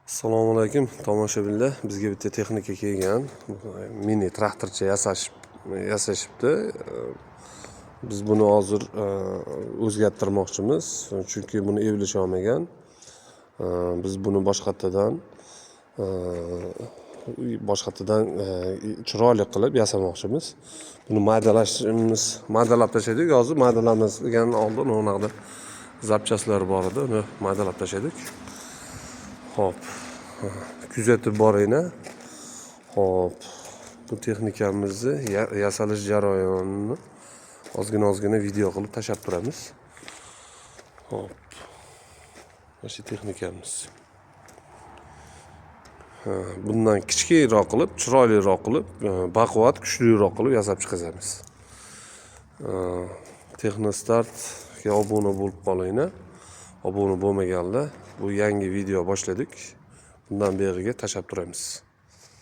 Assalomu alaykum tomoshabinlar. Bizga bitta texnika kelgan. Mini traktorcha yasashibdi. Biz buni hozir o'zgartirmoqchimiz. Chunki buni evlish olmagan. Biz buni boshqatdan chiroyli qilib yasamoqchimiz. Buni maydalab tashladik. Hozir maydalamasidan oldin o'naqda zapchastlar bor edi. Uni maydalab tashladik. Hop. Kuzatib boringlar. Hop. Bu texnikamizni yasalish jarayonini ozgina video qilib tashlab turamiz. Hop. Mana shu texnikamiz. Bundan kichikroq qilib, chiroyliroq qilib, baquvvat, kuchliroq qilib yasab chiqazamiz. Texnostartga obuna bo'lib qolinglar. Obuna bo'lmaganlar, bu yangi video boshladik. Bundan beriga tashlab turamiz.